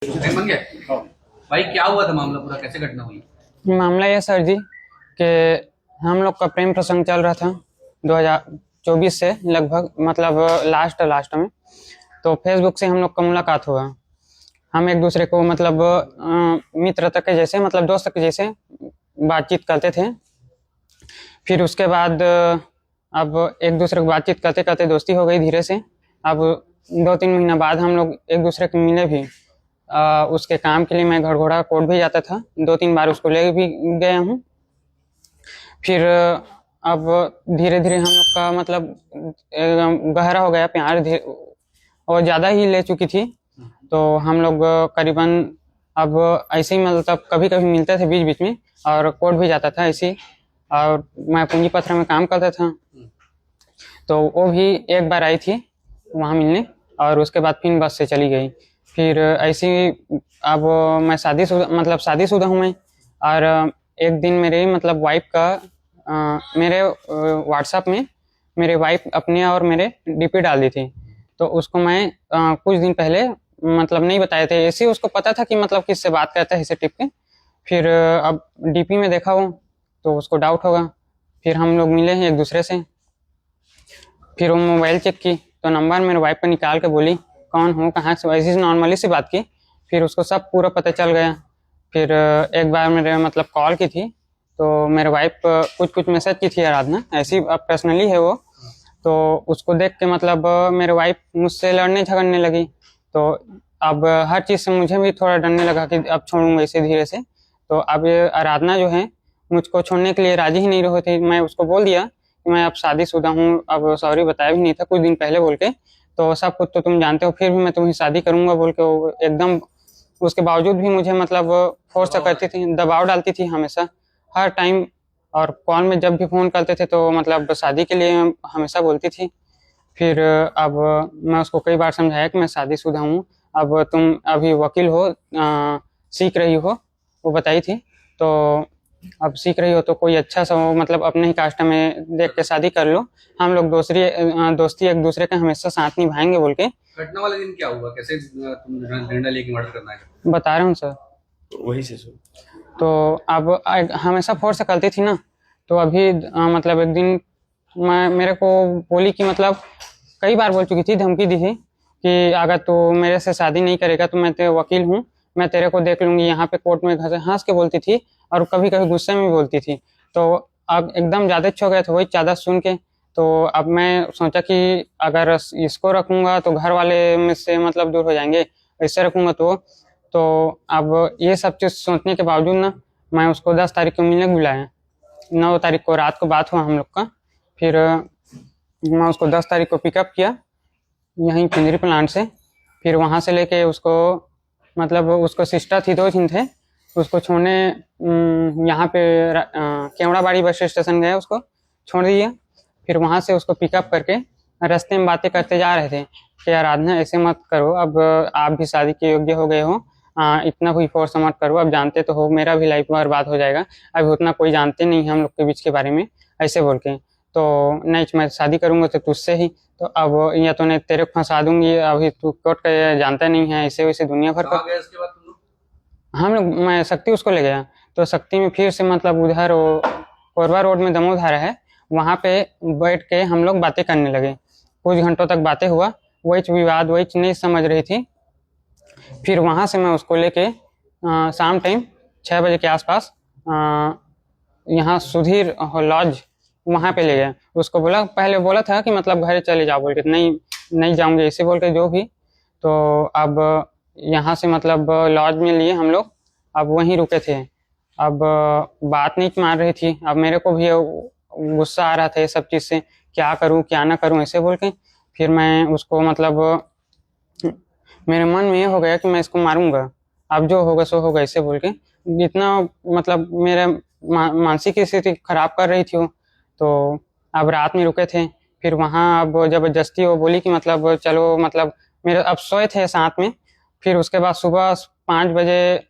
बन गया। हाँ। भाई क्या हुआ था मामला, पूरा कैसे घटना हुई? मामला ये सर जी कि हम लोग का प्रेम प्रसंग चल रहा था 2024 से लगभग, मतलब लास्ट में। तो फेसबुक से हम लोग का मुलाकात हुआ। हम एक दूसरे को मतलब मित्रता के जैसे, मतलब दोस्त के जैसे बातचीत करते थे। फिर उसके बाद अब एक दूसरे को बातचीत करते करते दोस्ती हो गई धीरे से। अब 2-3 महीना बाद हम लोग एक दूसरे को मिले भी। उसके काम के लिए मैं घड़घोड़ा कोर्ट भी जाता था, 2-3 बार उसको ले भी गया हूँ। फिर अब धीरे धीरे हम लोग का मतलब गहरा हो गया प्यार, और ज़्यादा ही ले चुकी थी। तो हम लोग करीबन अब ऐसे ही मतलब कभी कभी मिलते थे बीच बीच में, और कोर्ट भी जाता था ऐसे ही। और मैं पूंजी पत्थर में काम करता था, तो वो भी एक बार आई थी वहाँ मिलने, और उसके बाद फिर बस से चली गई। फिर ऐसे ही अब मैं शादीशुदा हूँ मैं। और एक दिन मेरे मतलब वाइफ का मेरे व्हाट्सएप में मेरे वाइफ अपने और मेरे डीपी डाल दी थी। तो उसको मैं कुछ दिन पहले मतलब नहीं बताए थे, ऐसे ही उसको पता था कि मतलब किससे बात करता है इसे टिप के। फिर अब डीपी में देखा वो, तो उसको डाउट होगा। फिर हम लोग मिले हैं एक दूसरे से। फिर वो मोबाइल चेक की तो नंबर मेरे वाइफ पर निकाल के बोली कौन हो, कहाँ से, ऐसी नॉर्मली सी बात की। फिर उसको सब पूरा पता चल गया। फिर एक बार मेरे मतलब कॉल की थी, तो मेरे वाइफ कुछ कुछ मैसेज की थी आराधना, ऐसी पर्सनली है वो। तो उसको देख के मतलब मेरे वाइफ मुझसे लड़ने झगड़ने लगी। तो अब हर चीज़ से मुझे भी थोड़ा डरने लगा कि अब छोड़ूंगा इसे धीरे से। तो अब ये आराधना जो है मुझको छोड़ने के लिए राजी ही नहीं रही थी। मैं उसको बोल दिया कि मैं अब शादीशुदा हूँ, अब सॉरी बताया भी नहीं था कुछ दिन पहले बोल के। तो सब कुछ तो तुम जानते हो, फिर भी मैं तुम्हें शादी करूंगा बोल के वो एकदम, उसके बावजूद भी मुझे मतलब फोर्स करती थी, दबाव डालती थी हमेशा, हर टाइम। और कॉल में जब भी फ़ोन करते थे तो मतलब शादी के लिए हमेशा बोलती थी। फिर अब मैं उसको कई बार समझाया कि मैं शादीशुदा हूँ, अब तुम अभी वकील हो, सीख रही हो, वो बताई थी। तो अब सीख रही हो तो कोई अच्छा सा हो, मतलब अपने ही कास्ट में देख के शादी कर लो, हम लोग दोस्ती एक दूसरे का हमेशा साथ निभाएंगे बोल के। घटना वाले दिन क्या हुआ, कैसे तुम निर्णय लेके मर्डर करना है? बता रहा हूँ सर। वही से सुन। तो अब हमेशा फोर्स करती थी ना। तो अभी मतलब एक दिन मैं मेरे को बोली कि मतलब कई बार बोल चुकी थी, धमकी दी थी कि अगर तू मेरे से शादी नहीं करेगा तो मैं तेरे वकील हूँ, मैं तेरे को देख लूंगी, यहाँ पे कोर्ट में हंस के बोलती थी। और कभी कभी गुस्से में भी बोलती थी। तो अब एकदम ज़्यादा हो गया था वही ज़्यादा सुन के। तो अब मैं सोचा कि अगर इसको रखूंगा तो घर वाले में से मतलब दूर हो जाएंगे, ऐसे रखूंगा तो अब ये सब चीज़ सोचने के बावजूद ना, मैं उसको 10 तारीख को मिलने बुलाया। 9 तारीख को रात को बात हुआ हम लोग का। फिर मैं उसको 10 तारीख को पिकअप किया यहीं पिंजरी प्लांट से। फिर वहाँ से लेके उसको मतलब उसको सिस्टर थी, 2 दिन थे, उसको छोड़ने यहाँ पे केवड़ाबाड़ी बस स्टेशन गए, उसको छोड़ दिया। फिर वहाँ से उसको पिकअप करके रास्ते में बातें करते जा रहे थे कि आराधना ऐसे मत करो, अब आप भी शादी के योग्य हो गए हो, इतना कोई फोर्स मत करो, अब जानते तो हो मेरा भी लाइफ बर्बाद हो जाएगा, अभी उतना कोई जानते नहीं है हम लोग के बीच के बारे में, ऐसे बोल के। तो नहीं, मैं शादी करूंगा तो तुझसे ही। तो अब या तो नहीं तेरे को फंसा दूंगी, अभी तू कोर्ट का जानता नहीं है, ऐसे वैसे दुनिया भर का। कहाँ गए उसके बाद तुम लोग? हम लोग, मैं शक्ति उसको ले गया। तो शक्ति में फिर से मतलब उधर वो कोरबा रोड में दमोधारा है, वहाँ पे बैठ के हम लोग बातें करने लगे। कुछ घंटों तक बातें हुआ, वही विवाद वही नहीं समझ रही थी। फिर वहाँ से मैं उसको लेके शाम टाइम 6 बजे के आसपास यहाँ सुधीर लॉज वहाँ पे ले गया। उसको बोला, पहले बोला था कि मतलब घर चले जाओ बोल के, नहीं नहीं जाऊँगे ऐसे बोल के जो भी। तो अब यहाँ से मतलब लॉज में लिए हम लोग, अब वहीं रुके थे। अब बात नहीं मार रही थी, अब मेरे को भी गुस्सा आ रहा था ये सब चीज़ से, क्या करूँ क्या ना करूँ ऐसे बोल के। फिर मैं उसको मतलब मेरे मन में ये हो गया कि मैं इसको मारूंगा, अब जो होगा सो होगा ऐसे बोल के। इतना मतलब मेरे मानसिक स्थिति खराब कर रही थी वो। तो अब रात में रुके थे। फिर वहाँ अब जबरदस्ती वो बोली कि मतलब चलो, मतलब मेरे अब सोए थे साथ में। फिर उसके बाद सुबह 5 बजे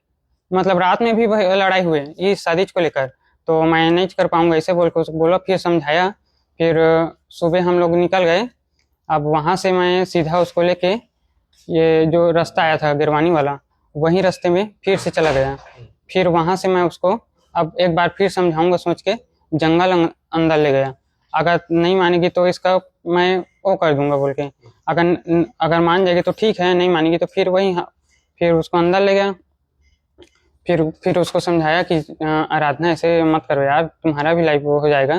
मतलब रात में भी लड़ाई हुई इस शादी को लेकर। तो मैं नहीं कर पाऊंगा ऐसे बोल के उसको बोला, फिर समझाया। फिर सुबह हम लोग निकल गए। अब वहाँ से मैं सीधा उसको लेके ये जो रास्ता आया था गिरवानी वाला, वहीं रास्ते में फिर से चला गया। फिर वहां से मैं उसको अब एक बार फिर समझाऊंगा सोच के जंगल अंदर ले गया। अगर नहीं मानेगी तो इसका मैं वो कर दूंगा बोल के, अगर अगर मान जाएगी तो ठीक है, नहीं मानेगी तो फिर वही फिर उसको अंदर ले गया। फिर उसको समझाया कि आराधना ऐसे मत करो यार, तुम्हारा भी लाइफ वो हो जाएगा,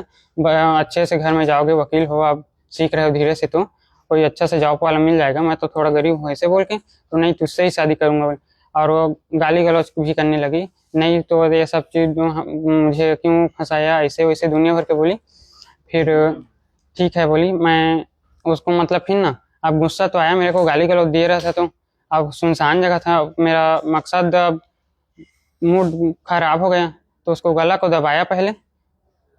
अच्छे से घर में जाओगे, वकील हो, आप सीख रहे हो धीरे से, तो कोई अच्छा से जॉब वाला मिल जाएगा, मैं तो थोड़ा गरीब हूँ ऐसे बोल के, तो नहीं तुझसे ही शादी करूंगा। और वो गाली गलौज भी करने लगी, नहीं तो ये सब चीज़ मुझे क्यों फंसाया, ऐसे वैसे दुनिया भर के बोली। फिर ठीक है बोली, मैं उसको मतलब फिर ना अब गुस्सा तो आया, मेरे को गाली गलौज दे रहा था, तो अब सुनसान जगह था, मेरा मकसद अब मूड खराब हो गया, तो उसको गला को दबाया पहले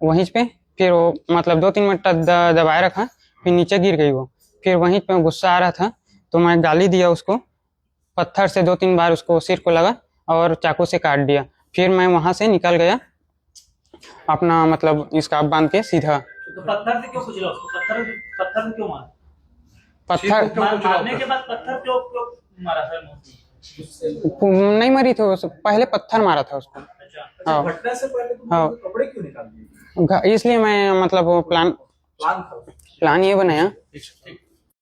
वहीं पे, फिर वो मतलब 2-3 मिनट तक दबाए रखा, फिर नीचे गिर गई वो। फिर वहीं पे गुस्सा आ रहा था तो मैं गाली दिया उसको, पत्थर से 2-3 बार उसको सिर को लगा और चाकू से काट दिया। फिर मैं वहां से निकल गया अपना मतलब स्कार्फ बांध के सीधा। तो पत्थर से क्यों कुचला उसको? पत्थर से क्यों मारा? पत्थर मारने के बाद पत्थर क्यों क्यों मारा सर? नहीं मरी थी, पहले पत्थर मारा था उसको। अच्छा, हाँ घटना से पहले तुम हाँ कपड़े क्यों निकाल दिए? इसलिए मैं मतलब वो प्लान प्लान था प्लान ये बनाया ठीक।